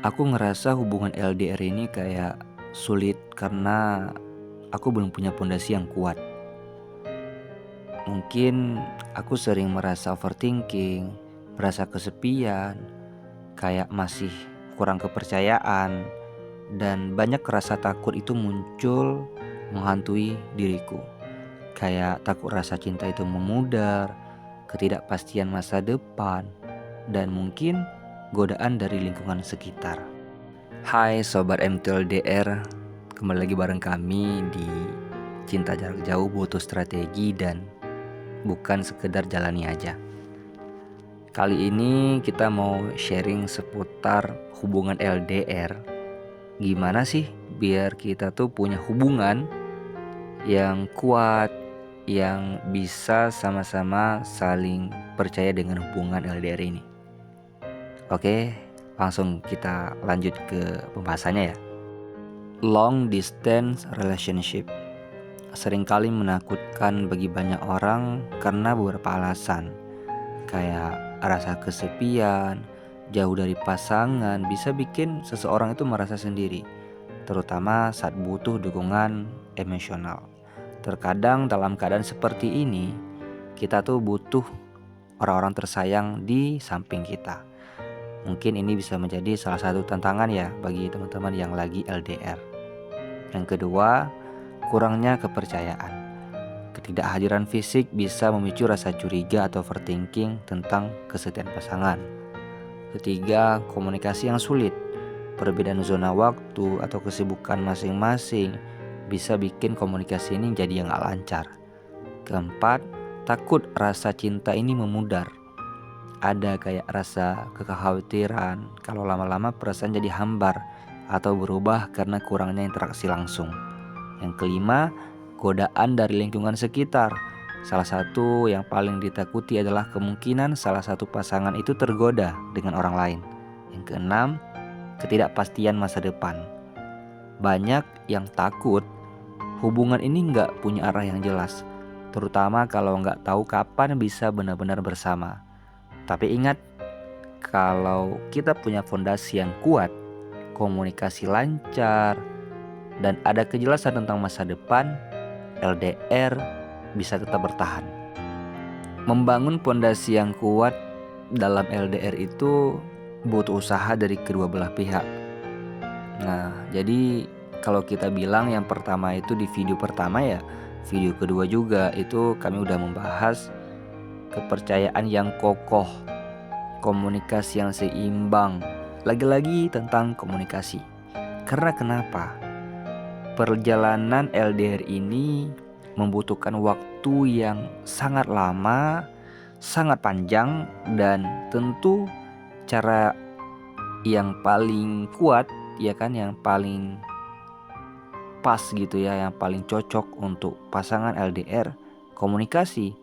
Aku ngerasa hubungan LDR ini kayak sulit karena aku belum punya pondasi yang kuat. Mungkin aku sering merasa overthinking, merasa kesepian, kayak masih kurang kepercayaan, dan banyak rasa takut itu muncul menghantui diriku. Kayak takut rasa cinta itu memudar, ketidakpastian masa depan, dan mungkin godaan dari lingkungan sekitar. Hai Sobat MTLDR, kembali lagi bareng kami di Cinta Jarak Jauh Butuh Strategi dan bukan sekedar jalani aja. Kali ini kita mau sharing seputar hubungan LDR. Gimana sih biar kita tuh punya hubungan yang kuat, yang bisa sama-sama saling percaya dengan hubungan LDR ini. Oke, langsung kita lanjut ke pembahasannya ya. Long distance relationship seringkali menakutkan bagi banyak orang karena beberapa alasan, kayak rasa kesepian, jauh dari pasangan bisa bikin seseorang itu merasa sendiri, terutama saat butuh dukungan emosional. Terkadang dalam keadaan seperti ini, kita tuh butuh orang-orang tersayang di samping kita. Mungkin ini bisa menjadi salah satu tantangan ya bagi teman-teman yang lagi LDR. Yang kedua, kurangnya kepercayaan. Ketidakhadiran fisik bisa memicu rasa curiga atau overthinking tentang kesetiaan pasangan. Ketiga, komunikasi yang sulit. Perbedaan zona waktu atau kesibukan masing-masing bisa bikin komunikasi ini jadi yang gak lancar. Keempat, takut rasa cinta ini memudar. Ada kayak rasa kekhawatiran kalau lama-lama perasaan jadi hambar atau berubah karena kurangnya interaksi langsung. Yang kelima, godaan dari lingkungan sekitar. Salah satu yang paling ditakuti adalah kemungkinan salah satu pasangan itu tergoda dengan orang lain. Yang keenam, ketidakpastian masa depan. Banyak yang takut hubungan ini nggak punya arah yang jelas, terutama kalau nggak tahu kapan bisa benar-benar bersama. Tapi ingat, kalau kita punya fondasi yang kuat, komunikasi lancar, dan ada kejelasan tentang masa depan, LDR bisa tetap bertahan. Membangun fondasi yang kuat dalam LDR itu butuh usaha dari kedua belah pihak. Nah, jadi kalau kita bilang yang pertama itu di video pertama ya, video kedua juga itu kami udah membahas kepercayaan yang kokoh, komunikasi yang seimbang. Lagi-lagi tentang komunikasi. Karena kenapa? Perjalanan LDR ini membutuhkan waktu yang sangat lama, sangat panjang, dan tentu cara yang paling kuat ya kan, yang paling pas gitu ya, yang paling cocok untuk pasangan LDR, komunikasi.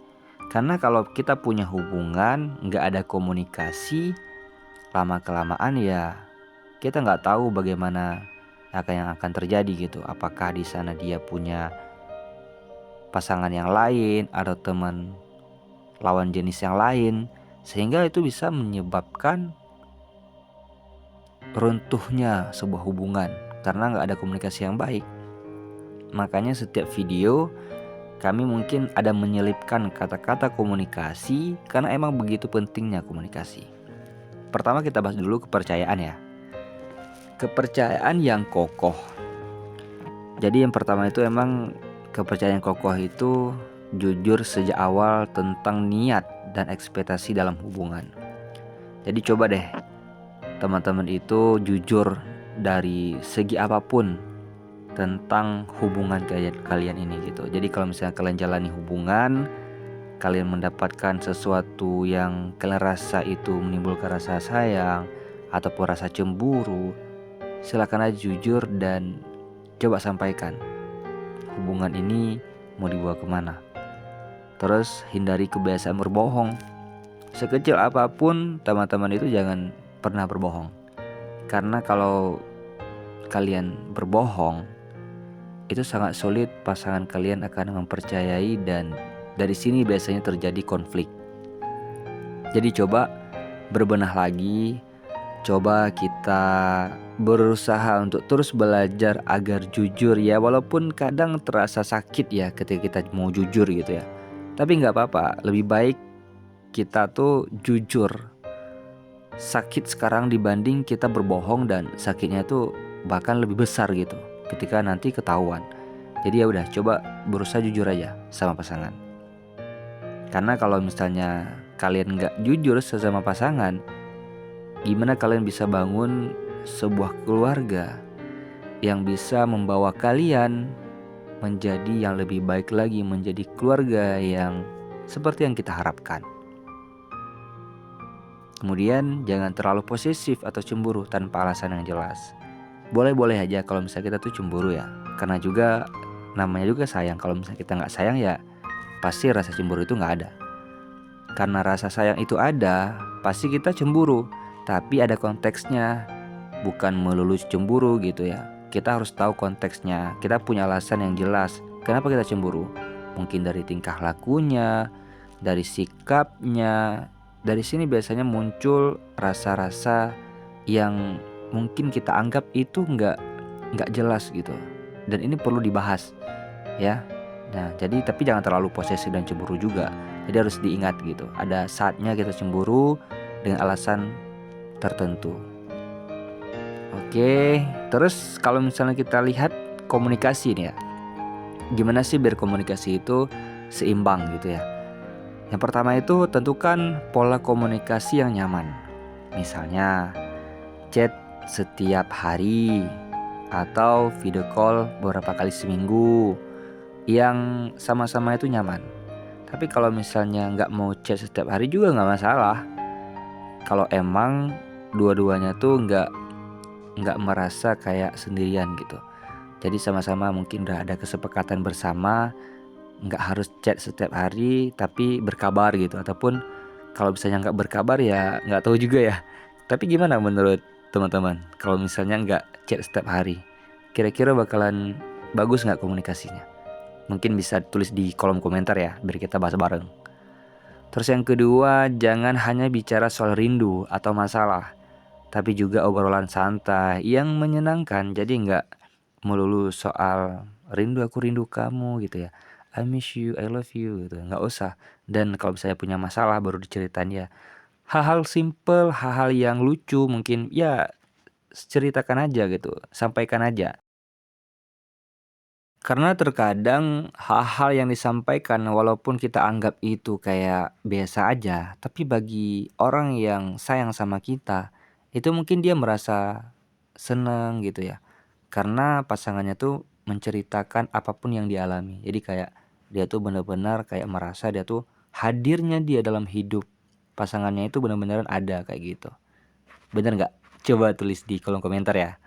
Karena kalau kita punya hubungan nggak ada komunikasi, lama-kelamaan ya kita nggak tahu bagaimana yang akan terjadi gitu. Apakah di sana dia punya pasangan yang lain atau teman lawan jenis yang lain, sehingga itu bisa menyebabkan runtuhnya sebuah hubungan karena nggak ada komunikasi yang baik. Makanya setiap video kami mungkin ada menyelipkan kata-kata komunikasi karena emang begitu pentingnya komunikasi. Pertama kita bahas dulu kepercayaan ya. Kepercayaan yang kokoh. Jadi yang pertama itu emang kepercayaan kokoh itu jujur sejak awal tentang niat dan ekspektasi dalam hubungan. Jadi coba deh teman-teman itu jujur dari segi apapun tentang hubungan kalian ini gitu. Jadi kalau misalnya kalian jalani hubungan, kalian mendapatkan sesuatu yang kalian rasa itu menimbulkan rasa sayang ataupun rasa cemburu, silakan aja jujur dan coba sampaikan hubungan ini mau dibawa kemana. Terus hindari kebiasaan berbohong. Sekecil apapun teman-teman itu jangan pernah berbohong. Karena kalau kalian berbohong, itu sangat sulit pasangan kalian akan mempercayai dan dari sini biasanya terjadi konflik. Jadi coba berbenah lagi, coba kita berusaha untuk terus belajar agar jujur ya, walaupun kadang terasa sakit ya ketika kita mau jujur gitu ya. Tapi nggak apa-apa, lebih baik kita tuh jujur. Sakit sekarang dibanding kita berbohong dan sakitnya tuh bahkan lebih besar gitu ketika nanti ketahuan. Jadi ya udah coba berusaha jujur aja sama pasangan. Karena kalau misalnya kalian nggak jujur sesama pasangan, gimana kalian bisa bangun sebuah keluarga yang bisa membawa kalian menjadi yang lebih baik lagi, menjadi keluarga yang seperti yang kita harapkan. Kemudian jangan terlalu posesif atau cemburu tanpa alasan yang jelas. Boleh-boleh aja kalau misalnya kita tuh cemburu ya, karena juga namanya juga sayang. Kalau misalnya kita nggak sayang ya pasti rasa cemburu itu nggak ada. Karena rasa sayang itu ada, pasti kita cemburu. Tapi ada konteksnya, bukan melulu cemburu gitu ya. Kita harus tahu konteksnya, kita punya alasan yang jelas kenapa kita cemburu. Mungkin dari tingkah lakunya, dari sikapnya. Dari sini biasanya muncul rasa-rasa yang mungkin kita anggap itu nggak jelas gitu. Dan ini perlu dibahas ya. Nah, jadi tapi jangan terlalu posesif dan cemburu juga. Jadi harus diingat gitu. Ada saatnya kita cemburu dengan alasan tertentu. Oke, terus kalau misalnya kita lihat komunikasi nih ya. Gimana sih biar komunikasi itu seimbang gitu ya. Yang pertama itu tentukan pola komunikasi yang nyaman. Misalnya chat setiap hari atau video call beberapa kali seminggu yang sama-sama itu nyaman. Tapi kalau misalnya nggak mau chat setiap hari juga nggak masalah. Kalau emang dua-duanya tuh nggak merasa kayak sendirian gitu. Jadi sama-sama mungkin udah ada kesepakatan bersama, nggak harus chat setiap hari tapi berkabar gitu. Ataupun kalau misalnya nggak berkabar ya nggak tahu juga ya. Tapi gimana menurut teman-teman kalau misalnya nggak chat setiap hari? Kira-kira bakalan bagus nggak komunikasinya? Mungkin bisa tulis di kolom komentar ya, biar kita bahas bareng. Terus yang kedua, jangan hanya bicara soal rindu atau masalah, tapi juga obrolan santai yang menyenangkan. Jadi nggak melulu soal rindu, aku rindu kamu gitu ya. I miss you, I love you gitu. Nggak usah. Dan kalau misalnya punya masalah baru diceritain ya. Hal-hal simple, hal-hal yang lucu mungkin ya ceritakan aja gitu. Sampaikan aja. Karena terkadang hal-hal yang disampaikan walaupun kita anggap itu kayak biasa aja, tapi bagi orang yang sayang sama kita, itu mungkin dia merasa seneng gitu ya. Karena pasangannya tuh menceritakan apapun yang dialami. Jadi kayak dia tuh benar-benar kayak merasa dia tuh hadirnya dia dalam hidup pasangannya itu benar-benar ada kayak gitu. Bener nggak? Coba tulis di kolom komentar ya.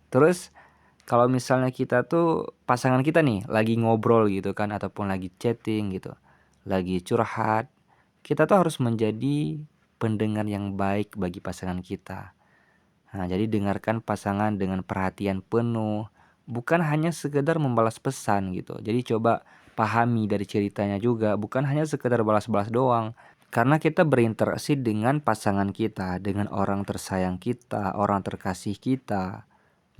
Terus kalau misalnya kita tuh pasangan kita nih lagi ngobrol gitu kan ataupun lagi chatting gitu, lagi curhat, kita tuh harus menjadi pendengar yang baik bagi pasangan kita. Nah, jadi dengarkan pasangan dengan perhatian penuh, bukan hanya sekedar membalas pesan gitu. Jadi coba pahami dari ceritanya juga, bukan hanya sekedar balas-balas doang. Karena kita berinteraksi dengan pasangan kita, dengan orang tersayang kita, orang terkasih kita,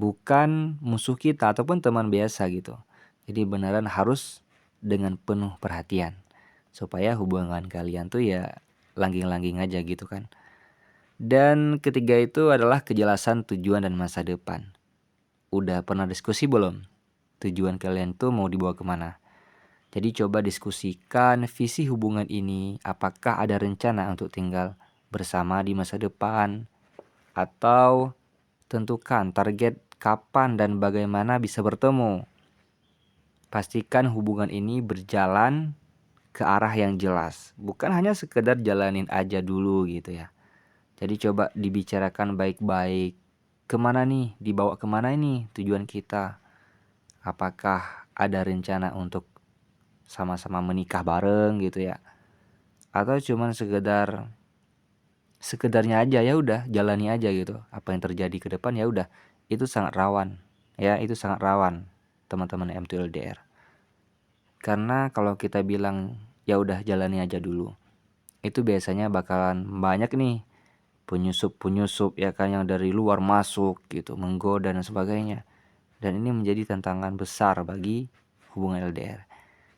bukan musuh kita ataupun teman biasa gitu. Jadi beneran harus dengan penuh perhatian supaya hubungan kalian tuh ya langgeng-langgeng aja gitu kan. Dan ketiga itu adalah kejelasan tujuan dan masa depan. Udah pernah diskusi belum? Tujuan kalian tuh mau dibawa kemana? Jadi coba diskusikan visi hubungan ini. Apakah ada rencana untuk tinggal bersama di masa depan? Atau tentukan target kapan dan bagaimana bisa bertemu. Pastikan hubungan ini berjalan ke arah yang jelas. Bukan hanya sekedar jalanin aja dulu gitu ya. Jadi coba dibicarakan baik-baik. Kemana nih? Dibawa kemana ini tujuan kita? Apakah ada rencana untuk sama-sama menikah bareng gitu ya? Atau cuman sekedarnya aja ya udah jalani aja gitu. Apa yang terjadi ke depan ya udah. Itu sangat rawan. Ya, itu sangat rawan teman-teman M2LDR. Karena kalau kita bilang ya udah jalani aja dulu. Itu biasanya bakalan banyak nih penyusup-penyusup ya kan yang dari luar masuk gitu, menggoda dan sebagainya. Dan ini menjadi tantangan besar bagi hubungan LDR.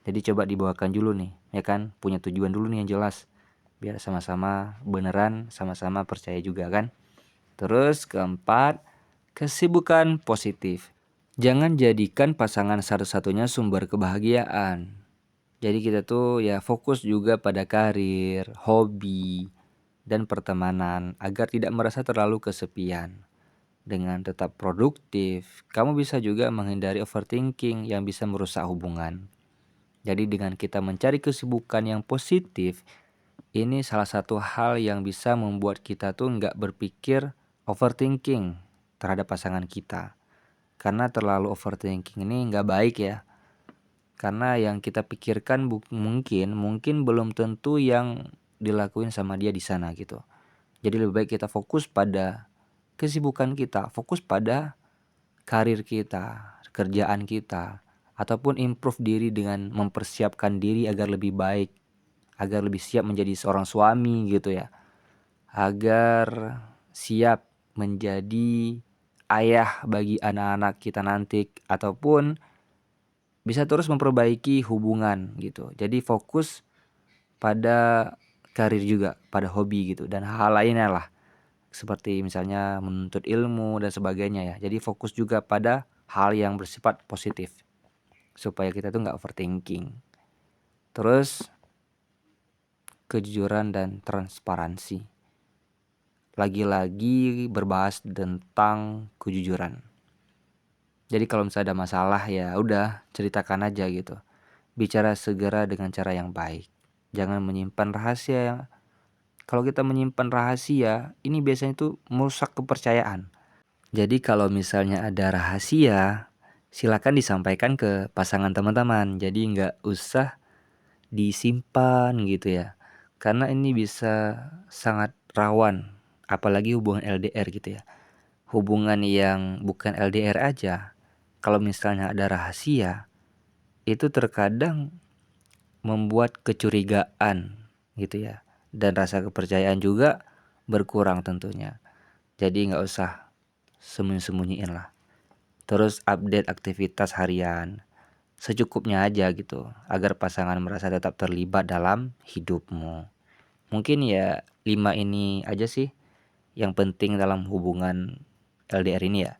Jadi coba dibawakan dulu nih, ya kan, punya tujuan dulu nih yang jelas. Biar sama-sama beneran, sama-sama percaya juga kan. Terus keempat, kesibukan positif. Jangan jadikan pasangan satu-satunya sumber kebahagiaan. Jadi kita tuh ya fokus juga pada karir, hobi, dan pertemanan agar tidak merasa terlalu kesepian. Dengan tetap produktif, kamu bisa juga menghindari overthinking yang bisa merusak hubungan. Jadi dengan kita mencari kesibukan yang positif, ini salah satu hal yang bisa membuat kita tuh nggak berpikir overthinking terhadap pasangan kita. Karena terlalu overthinking ini nggak baik ya. Karena yang kita pikirkan mungkin belum tentu yang dilakuin sama dia di sana gitu. Jadi lebih baik kita fokus pada kesibukan kita, fokus pada karir kita, kerjaan kita, ataupun improve diri dengan mempersiapkan diri agar lebih baik, agar lebih siap menjadi seorang suami gitu ya, agar siap menjadi ayah bagi anak-anak kita nanti, ataupun bisa terus memperbaiki hubungan gitu. Jadi fokus pada karir juga, pada hobi gitu, dan hal lainnya lah. Seperti misalnya menuntut ilmu dan sebagainya ya. Jadi fokus juga pada hal yang bersifat positif. Supaya kita tuh gak overthinking. Terus kejujuran dan transparansi. Lagi-lagi berbahas tentang kejujuran. Jadi kalau misalnya ada masalah ya udah ceritakan aja gitu. Bicara segera dengan cara yang baik. Jangan menyimpan rahasia. Kalau kita menyimpan rahasia, ini biasanya tuh merusak kepercayaan. Jadi kalau misalnya ada rahasia, silakan disampaikan ke pasangan teman-teman. Jadi nggak usah disimpan gitu ya. Karena ini bisa sangat rawan, apalagi hubungan LDR gitu ya. Hubungan yang bukan LDR aja, kalau misalnya ada rahasia, itu terkadang membuat kecurigaan gitu ya. Dan rasa kepercayaan juga berkurang tentunya. Jadi nggak usah sembunyi-sembunyiin lah. Terus update aktivitas harian secukupnya aja gitu, agar pasangan merasa tetap terlibat dalam hidupmu. Mungkin ya 5 ini aja sih yang penting dalam hubungan LDR ini ya.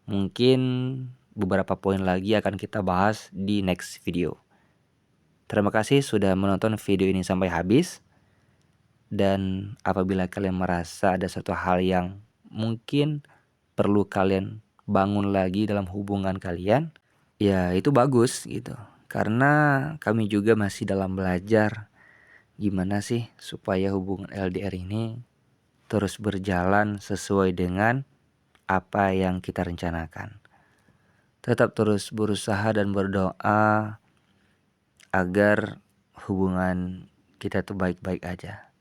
Mungkin beberapa poin lagi akan kita bahas di next video. Terima kasih sudah menonton video ini sampai habis. Dan apabila kalian merasa ada satu hal yang mungkin perlu kalian bangun lagi dalam hubungan kalian, ya itu bagus gitu. Karena kami juga masih dalam belajar gimana sih supaya hubungan LDR ini terus berjalan sesuai dengan apa yang kita rencanakan. Tetap terus berusaha dan berdoa agar hubungan kita tuh baik-baik aja.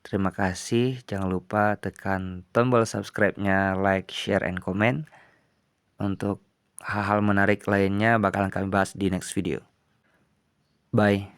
Terima kasih, jangan lupa tekan tombol subscribe-nya, like, share, and comment. Untuk hal-hal menarik lainnya bakalan kami bahas di next video. Bye.